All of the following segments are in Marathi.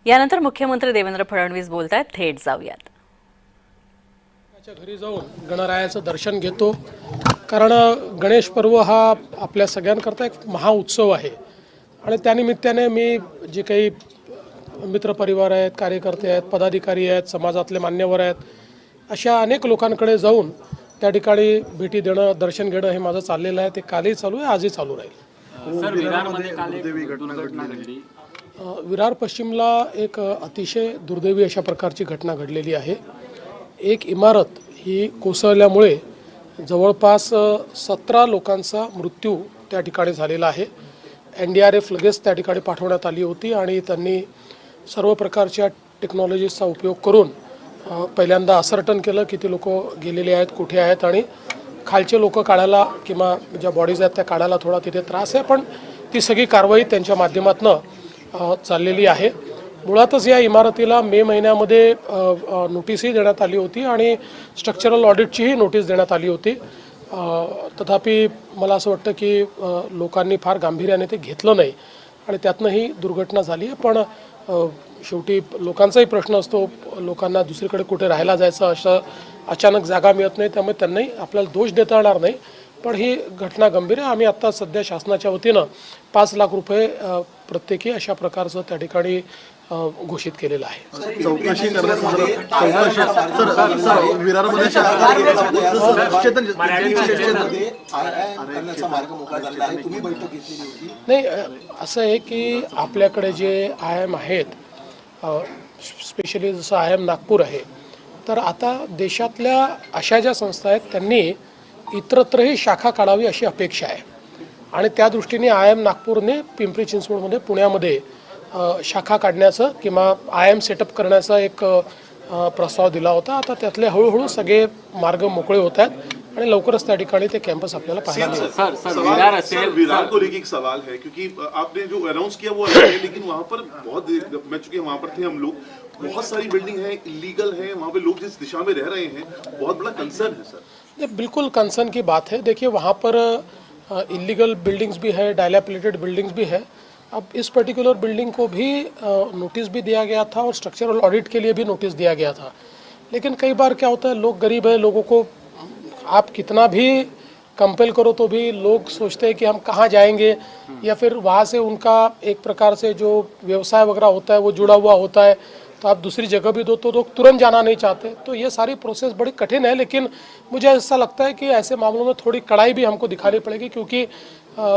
यानंतर मुख्यमंत्री देवेंद्र फडणवीस बोलतायत, थेट जाऊयात. घरी जाऊन गणरायाचं दर्शन घेतो, कारण गणेश पर्व हा आपल्या सगळ्यांकरता एक महाउत्सव आहे. आणि त्यानिमित्ताने मी जे काही मित्रपरिवार आहेत, कार्यकर्ते आहेत, पदाधिकारी आहेत, समाजातले मान्यवर आहेत, अशा अनेक लोकांकडे जाऊन त्या ठिकाणी भेटी देणं, दर्शन घेणं हे माझं चाललेलं आहे. ते कालही चालू आहे, आजही चालू राहील. विरार पश्चिमला एक अतिशय दुर्दैवी अशा प्रकारची घटना घडलेली आहे. एक इमारत ही कोसळल्यामुळे जवळपास 17 लोकांचा मृत्यू त्या ठिकाणी झालेला आहे. NDRF लगेच त्या ठिकाणी पाठवण्यात आली होती आणि त्यांनी सर्व प्रकारच्या टेक्नॉलॉजीजचा उपयोग करून पहिल्यांदा असर्टन केलं की ते लोक गेलेले आहेत, कुठे आहेत, आणि खालचे लोक काढायला किंवा ज्या बॉडीज आहेत त्या काढायला थोडा तिथे त्रास आहे, पण ती सगळी कारवाई त्यांच्या माध्यमातून चाललेली आहे. मुळातच या इमारतीला मे महिन्यामध्ये नोटीसही देण्यात आली होती आणि स्ट्रक्चरल ऑडिटचीही नोटीस देण्यात आली होती. तथापि मला असं वाटतं की लोकांनी फार गांभीर्याने ते घेतलं नाही आणि त्यातनं ही दुर्घटना झाली आहे. पण शेवटी लोकांचाही प्रश्न असतो, लोकांना दुसरीकडे कुठे राहायला जायचं, असं अचानक जागा मिळत नाही, त्यामुळे त्यांनाही आपल्याला दोष देता येणार नाही. पण ही घटना गंभीर आहे. आम्ही आत्ता सध्या शासनाच्या वतीनं 5 लाख रुपये प्रत्येकी अशा प्रकारचं त्या ठिकाणी घोषित केलेलं आहे. चौकशी नाही, असं आहे की आपल्याकडे जे IIM आहेत, स्पेशली जसं IIM नागपूर आहे, तर आता देशातल्या अशा ज्या संस्था आहेत त्यांनी इतरत्रही शाखा काढावी अशी अपेक्षा आहे. आणि त्या दृष्टीने IIM नागपूरने पिंपरी चिंचवडमध्ये, पुण्यामध्ये शाखा काढण्याचं किंवा IIM सेटअप करण्याचा एक प्रस्ताव दिला होता. आता त्यातले हळूहळू सगळे मार्ग मोकळे होत आहेत आणि लवकरच त्या ठिकाणी ते कॅम्पस आपल्याला पाहायला मिळेल. सर, विरार को लेकर एक सवाल है, क्योंकि आपने जो अनाउंस किया वो है, लेकिन वहाँ पर बहुत मैं चूंकि वहाँ पर थे हम लोग, बहुत सारी बिल्डिंग है, इलीगल है, वहाँ पे लोग जिस दिशा में रह रहे हैं, बहुत बड़ा कंसर्न है सर. बिल्कुल कंसर्न की बात है. देखिए, वहाँ पर इलीगल बिल्डिंग्स भी है, डायलापिलेटेड बिल्डिंग्स भी है. अब इस पर्टिकुलर बिल्डिंग को भी नोटिस भी दिया गया था और स्ट्रक्चरल ऑडिट के लिए भी नोटिस दिया गया था. लेकिन कई बार क्या होता है, लोग गरीब है, लोगों को आप कितना भी कंपेल करो तो भी लोग सोचते हैं कि हम कहाँ जाएंगे, या फिर वहाँ से उनका एक प्रकार से जो व्यवसाय वगैरह होता है वो जुड़ा हुआ होता है, तो आप दूसरी जगह भी दो तो लोग तुरंत जाना नहीं चाहते. तो ये सारी प्रोसेस बड़ी कठिन है. लेकिन मुझे ऐसा लगता है कि ऐसे मामलों में थोड़ी कड़ाई भी हमको दिखानी पड़ेगी, क्योंकि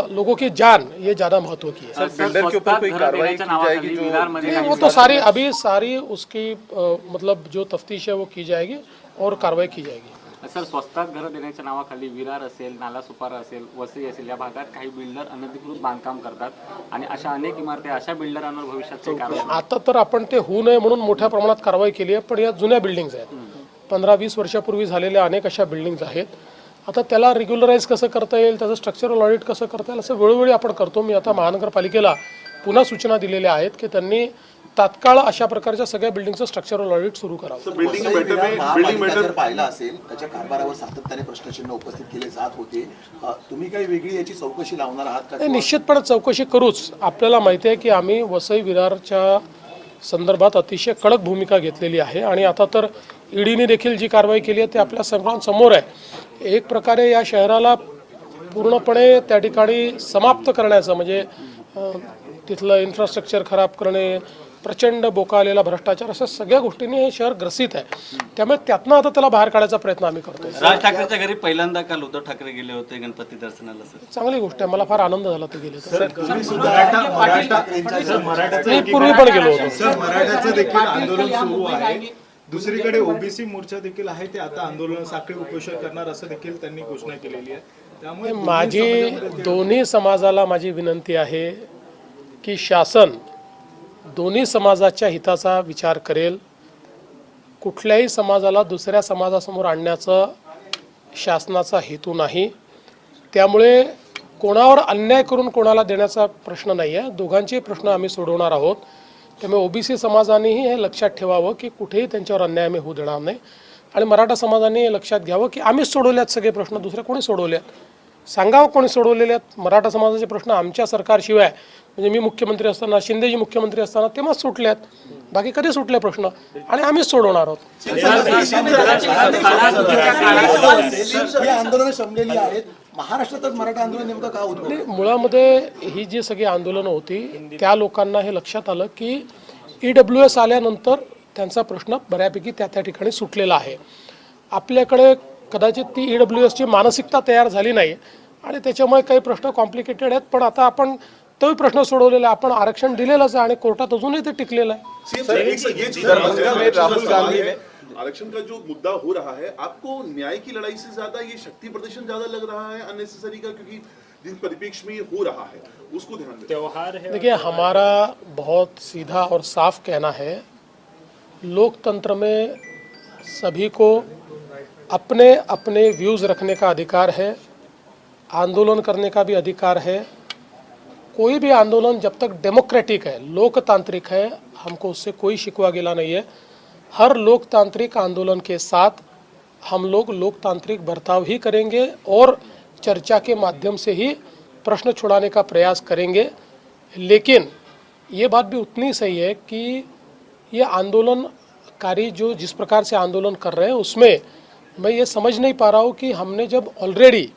लोगों की जान ये ज़्यादा महत्व की है. बिल्डर के ऊपर कोई कार्रवाई की जाएगी जो वो तो सारी उसकी मतलब जो तफ्तीश है वो की जाएगी और कार्रवाई की जाएगी. सर, स्वस्तात घरं देण्याच्या नावाखाली विरार असेल, नालासोपारा असेल, वसई असेल, या भागात काही बिल्डर अनधिकृत बांधकाम करतात आणि अशा अनेक इमारती, अशा बिल्डरांवर भविष्यात कारवाई. आता तर आपण ते होऊ नये म्हणून मोठ्या प्रमाणात कारवाई केली आहे, पण या जुन्या बिल्डिंग्स आहेत, 15-20 वर्षापूर्वी झालेल्या अनेक अशा बिल्डिंग्स आहेत. आता त्याला रेग्युलराईज कसं करता येईल, त्याचं स्ट्रक्चरल ऑडिट कसं करता येईल, असं वेळोवेळी आपण करतो. मी आता महानगरपालिकेला पुन्हा सूचना दिलेल्या आहेत की त्यांनी तात्काळ अशा प्रकारच्या सगळ्या बिल्डिंगचं स्ट्रक्चरल ऑडिट सुरू करावं. बिल्डिंग मॅटर पाहिला असेल, त्याच्या कारभारावर सातत्याने प्रश्नचिन्ह उपस्थित केले जात होते. तुम्ही काही वेगळी याची चौकशी लावणार आहात का? निश्चितपणे चौकशी करूच. आपल्याला माहिती आहे की आम्ही वसई विरारच्या संदर्भात अतिशय कडक भूमिका घेतलेली आहे आणि आता तर ईडीने देखील जी कारवाई केली आहे ते आपल्या सर्वांसमोर आहे. एक प्रकारे या शहराला पूर्णपणे त्या ठिकाणी समाप्त करण्याचं, म्हणजे तिथलं इन्फ्रास्ट्रक्चर खराब करणे, प्रचंड बोकालेला भ्रष्टाचार, अशा सगळ्या गोष्टींनी हे शहर ग्रसित आहे. त्यामुळे त्यातनं आता त्याला बाहेर काढायचा प्रयत्न आम्ही करतो. राज ठाकरेच्या घरी पहिल्यांदा काल उद्धव ठाकरे गेले होते गणपती दर्शनाला. सर, चांगली गोष्ट आहे, मला फार आनंद झाला ते गेले तर. मराठा मी पूर्वी पण गेलो होतो. सर, मराठ्याचं देखील आंदोलन सुरू आहे. दुसरीकडे ओबीसी मोर्चा देखील आहे, ते आता आंदोलन साखळी उपोषण करणार असं देखील त्यांनी घोषणा केलेली आहे. त्यामुळे माझी दोन्ही समाजाला माझी विनंती आहे की शासन दोन्ही समाजाच्या हिताचा विचार करेल. कुठल्याही समाजाला दुसऱ्या समाजासमोर आणण्याचा शासनाचा हेतू नाही. त्यामुळे कोणावर अन्याय करून कोणाला देण्याचा प्रश्न नाही आहे. दोघांचे प्रश्न आम्ही सोडवणार आहोत. त्यामुळे ओबीसी समाजानेही हे लक्षात ठेवावं की कुठेही त्यांच्यावर अन्याय आम्ही होऊ देणार नाही. आणि मराठा समाजाने हे लक्षात घ्यावं की आम्हीच सोडवल्यात सगळे प्रश्न, दुसरे कोणी सोडवल्यात. सांगावं कोणी सोडवलेले आहेत मराठा समाजाचे प्रश्न आमच्या सरकारशिवाय, म्हणजे मी मुख्यमंत्री असताना, शिंदेजी मुख्यमंत्री असताना तेव्हाच सुटले आहेत, बाकी कधी सुटले प्रश्न, आणि आम्हीच सोडवणार आहोत. ही आंदोलनं शमलेली आहेत. महाराष्ट्रातच मराठा आंदोलन नेमकं का होतं? आणि मुळामध्ये ही जी सगळी आंदोलनं होती त्या लोकांना हे लक्षात आलं की EWS आल्यानंतर त्यांचा प्रश्न बऱ्यापैकी त्या ठिकाणी सुटलेला आहे. आपल्याकडे कदाचित ती EWSची मानसिकता तयार झाली नाही आणि त्याच्यामुळे काही प्रश्न कॉम्प्लिकेटेड आहेत, पण आता आपण तोही प्रश्न सोडवलेला आहे. आपण आरक्षण दिलेलंच आहे आणि कोर्टात अजूनही ते टिकलेलं आहे. राहुल गांधी आरक्षण का जो मुद्दा हो रहा है, आपको न्याय की लड़ाई से ज्यादा ये शक्ति प्रदर्शन ज्यादा लग रहा है अननेसेसरी का, क्योंकि जिस परिप्रेक्ष्य में ये हो रहा है उसको ध्यान में त्योहार है। देखिए, हमारा बहुत सीधा और साफ कहना है, लोकतंत्र में सभी को अपने अपने व्यूज़ रखने का अधिकार है, आंदोलन करने का भी अधिकार है. कोई भी आंदोलन जब तक डेमोक्रेटिक है, लोकतांत्रिक है, हमको उससे कोई शिकवा गिला नहीं है. हर लोकतांत्रिक आंदोलन के साथ हम लोग लोकतांत्रिक बर्ताव ही करेंगे और चर्चा के माध्यम से ही प्रश्न छुड़ाने का प्रयास करेंगे. लेकिन ये बात भी उतनी सही है कि ये आंदोलनकारी जो जिस प्रकार से आंदोलन कर रहे हैं उसमें मैं ये समझ नहीं पा रहा हूँ कि हमने जब ऑलरेडी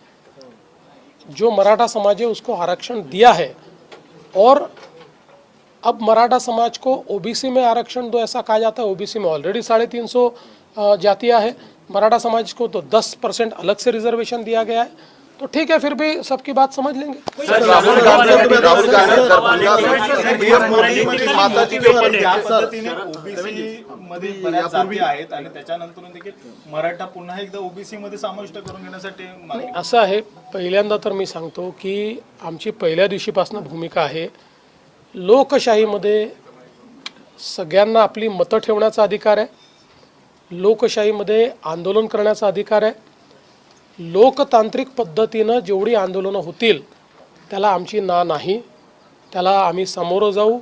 जो मराठा समाज है उसको आरक्षण दिया है और अब मराठा समाज को ओबीसी में आरक्षण दो ऐसा कहा जाता है. ओबीसी में ऑलरेडी 350 जातियाँ है, मराठा समाज को तो 10% अलग से रिजर्वेशन दिया गया है. तो ठीक है, फिर भी सबकी बात समझ लेंगे. राहुल गांधी माताजी ज्या पद्धतीने ओबीसी मध्ये बऱ्याच जाती आहेत आणि त्याच्यानंतर देखील मराठा पुन्हा एकदा ओबीसी मध्ये समाविष्ट करून घेण्यासाठी नाही, असं आहे, पहिल्यांदा तर मी सांगतो की आमची पहिल्या दिवशीपासून भूमिका आहे, लोकशाहीमध्ये सगळ्यांना आपली मतं ठेवण्याचा अधिकार आहे, लोकशाहीमध्ये आंदोलन करण्याचा अधिकार आहे. लोकतांत्रिक पद्धतीनं जेवढी आंदोलनं होतील त्याला आमची ना नाही, त्याला आम्ही सामोरं जाऊ,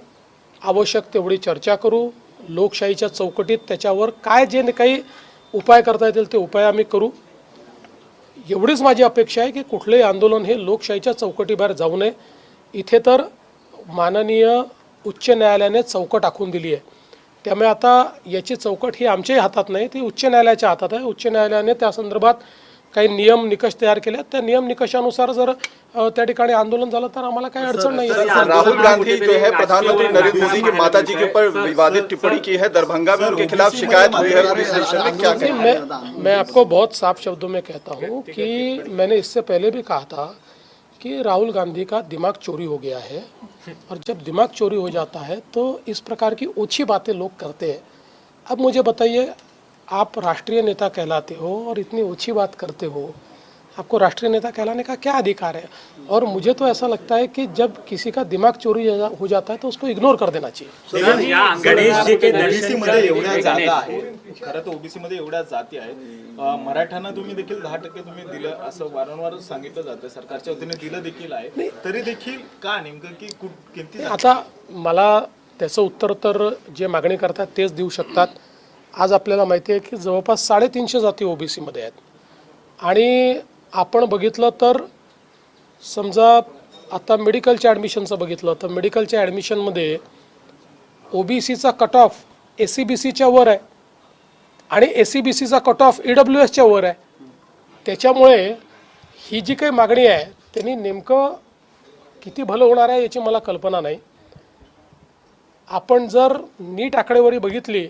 आवश्यक तेवढी चर्चा करू, लोकशाहीच्या चौकटीत त्याच्यावर काय जे काही उपाय करता येतील ते उपाय आम्ही करू. एवढीच माझी अपेक्षा आहे की कुठलंही आंदोलन हे लोकशाहीच्या चौकटीबाहेर जाऊ नये. इथे तर माननीय उच्च न्यायालयाने चौकट आखून दिली आहे, त्यामुळे आता याची चौकट ही आमच्याही हातात नाही, ती उच्च न्यायालयाच्या हातात आहे. उच्च न्यायालयाने त्या संदर्भात काही नियम निकष तयार केले, त्या नियम निकषानुसार जर त्या ठिकाणी आंदोलन झालं तर आम्हाला काही अडचण नाही. राहुल गांधी जो है प्रधानमंत्री नरेंद्र मोदी की माताजी के ऊपर विवादित टिप्पणी की है, दरभंगा में उनके खिलाफ शिकायत हुई है पुलिस स्टेशन में, क्या कहें? मैं आपको बहुत साफ शब्दों में कहता हूँ कि मैंने इससे पहले भी कहा था कि राहुल गांधी का दिमाग चोरी हो गया है, और जब दिमाग चोरी हो जाता है तो इस प्रकार की ओछी बातें लोग करते हैं. अब मुझे बताइए, आप राष्ट्रीय नेता कहलाते हो और इतनी ओछी बात करते हो, आपको राष्ट्रीय नेता कहलाने का क्या अधिकार है? और मुझे तो ऐसा लगता है कि जब किसी का दिमाग चोरी हो जाता है तो उसको इग्नोर कर देना चाहिए. ओबीसी मध्ये एवढ्या जागा आहेत, खरं तर ओबीसी मध्ये एवढ्या जाती आहेत, मराठ्यांना तुम्ही देखील 10% तुम्ही दिलं असं वारंवार सांगितलं जातं, सरकारच्या वतीने दिलं देखील आहे, तरी देखील का नेमकं की किती? आता मला त्याचं उत्तर तर जे मागणी करतात तेच देऊ शकतात. आज आपल्याला माहिती आहे की जवळपास 350 जाती ओबीसीमध्ये आहेत, आणि आपण बघितलं तर समजा आता मेडिकलच्या ॲडमिशनचं बघितलं तर मेडिकलच्या ॲडमिशनमध्ये ओबीसीचा कट ऑफ SCBCच्या वर आहे आणि SCBCचा कट ऑफ EWSच्या वर आहे. त्याच्यामुळे ही जी काही मागणी आहे त्यांनी नेमकं किती भलं होणार आहे याची मला कल्पना नाही. आपण जर नीट आकडेवारी बघितली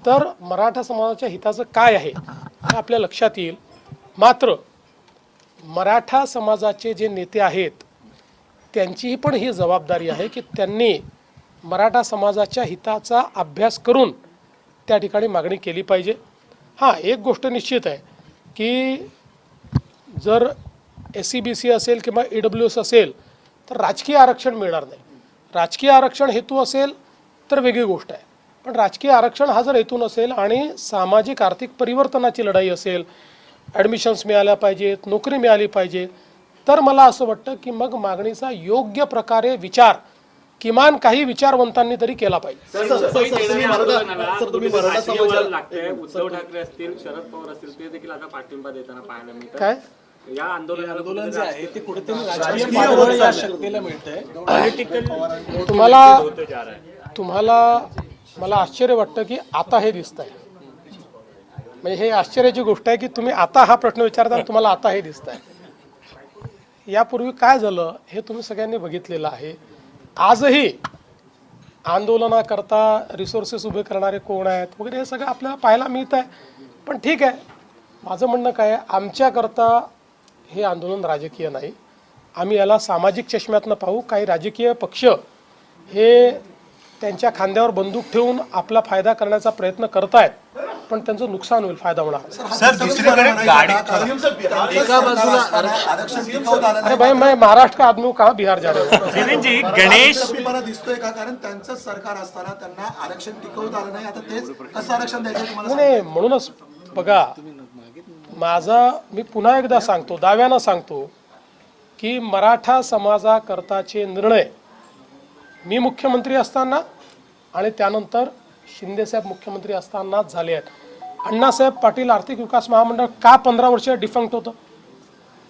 तर मराठा समाजाच्या हिताचं काय आहे हे आपल्या लक्षात येईल. मात्र मराठा समाजाचे जे नेते आहेत त्यांचीही पण ही जबाबदारी आहे की त्यांनी मराठा समाजाच्या हिताचा अभ्यास करून त्या ठिकाणी मागणी केली पाहिजे. हां, एक गोष्ट निश्चित आहे की जर SCBC असेल किंवा EWS असेल तर राजकीय आरक्षण मिळणार नाही. राजकीय आरक्षण हेतू असेल तर वेगळी गोष्ट आहे, पण राजकीय आरक्षण हा जर हेतू नसेल आणि सामाजिक आर्थिक परिवर्तनाची लढाई असेल, ॲडमिशन्स मिळाल्या पाहिजेत, नोकरी मिळाली पाहिजे, तर मला असं वाटतं की मग मागणीचा योग्य प्रकारे विचार किमान काही विचारवंतांनी तरी केला पाहिजे. उद्धव ठाकरे असतील, शरद पवार असतील, ते देखील आता पाठिंबा देताना पाहायला मिळतात. काय या आंदोलन जे आहे ते कुठेतरी राजकीय पातळीवर या शक्तीला मिळतंय. पॉलिटिकल तुम्हाला मला आश्चर्य वाटतं की आता हे दिसतंय. म्हणजे हे आश्चर्याची गोष्ट आहे की तुम्ही आता हा प्रश्न विचारता आणि तुम्हाला आता हे दिसतंय. यापूर्वी काय झालं हे तुम्ही सगळ्यांनी बघितलेलं आहे. आजही आंदोलनाकरता रिसोर्सेस उभे करणारे कोण आहेत वगैरे हे सगळं आपल्याला पाहायला मिळत आहे. पण ठीक आहे, माझं म्हणणं काय आहे, आमच्याकरता हे आंदोलन राजकीय नाही. आम्ही याला सामाजिक चष्म्यातनं पाहू. काही राजकीय पक्ष हे त्यांच्या खांद्यावर बंदूक ठेवून आपला फायदा करण्याचा प्रयत्न करतायत, पण त्यांचं नुकसान होईल, फायदा होणार. सर दुसरीकडे एका बाजूला आरक्षण टिकवता आलं अरे भाई, मैं महाराष्ट्र का आदमी हूँ, कहाँ बिहार जा रहे हो? जी गणेश मला दिसतोय का? कारण त्यांचं सरकार असताना त्यांना आरक्षण टिकवता आलं नाही. आता तेच कसं आरक्षण द्यायचं तुम्हाला? नाही, म्हणूनच बघा, मी पुन्हा एकदा सांगतो, दाव्यानं सांगतो की मराठा समाजाकरताचे निर्णय मी मुख्यमंत्री असताना आणि त्यानंतर शिंदेसाहेब मुख्यमंत्री असतानाच झाले आहेत. अण्णासाहेब पाटील आर्थिक विकास महामंडळ का 15 वर्ष डिफंक्ट होतं?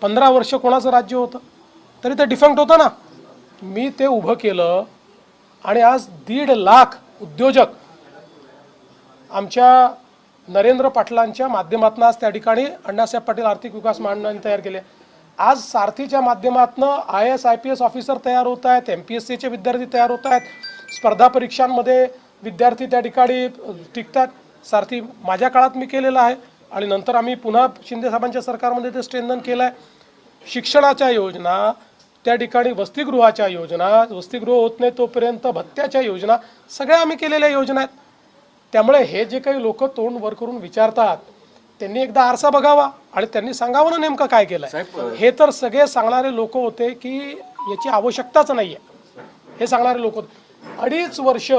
15 वर्ष कोणाचं राज्य होतं तरी ते डिफंक्ट होतं ना. मी ते उभं केलं आणि आज 1.5 लाख उद्योजक आमच्या नरेंद्र पाटलांच्या माध्यमातून आज त्या ठिकाणी अण्णासाहेब पाटील आर्थिक विकास महामंडळाने तयार केले. आज सारथीच्या माध्यमातून IAS IPS ऑफिसर तयार होत आहेत, MPSCचे विद्यार्थी तयार होत आहेत, स्पर्धा परीक्षांमध्ये विद्यार्थी त्या ठिकाणी टिकतात. सारथी माझ्या काळात मी केलेलं आहे आणि नंतर आम्ही पुन्हा शिंदेसाहेबांच्या सरकारमध्ये ते स्ट्रेंथन केलं आहे. शिक्षणाच्या योजना, त्या ठिकाणी वसतिगृहाच्या योजना, वसतिगृह होत नाही तोपर्यंत भत्त्याच्या योजना, सगळ्या आम्ही केलेल्या योजना आहेत. त्यामुळे हे जे काही लोक तोंड वर करून विचारतात त्यांनी एकदा आरसा बघावा आणि त्यांनी सांगावं ना नेमकं काय केलंय. हे तर सगळे सांगणारे लोक होते की याची आवश्यकताच नाही आहे, हे सांगणारे लोक होते. 2.5 वर्ष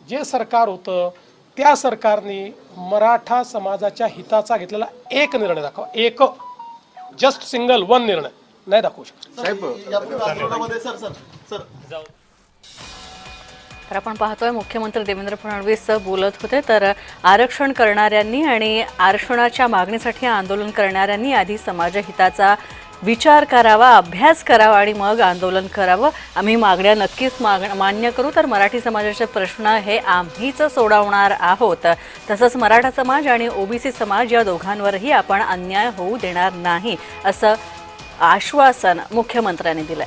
जे सरकार होतं त्या सरकारने मराठा समाजाच्या हिताचा घेतलेला एक निर्णय दाखवा, एक, जस्ट सिंगल वन निर्णय नाही दाखवू शकत. तर आपण पाहतोय मुख्यमंत्री देवेंद्र फडणवीस बोलत होते. तर आरक्षण करणाऱ्यांनी आणि आरक्षणाच्या मागणीसाठी आंदोलन करणाऱ्यांनी आधी समाजहिताचा विचार करावा, अभ्यास करावा आणि मग आंदोलन करावं. आम्ही मागण्या नक्कीच मान्य करू. तर मराठी समाजाचे प्रश्न हे आम्हीच सोडवणार आहोत. तसंच मराठा समाज आणि OBC समाज या दोघांवरही आपण अन्याय होऊ देणार नाही असं आश्वासन मुख्यमंत्र्यांनी दिलंय.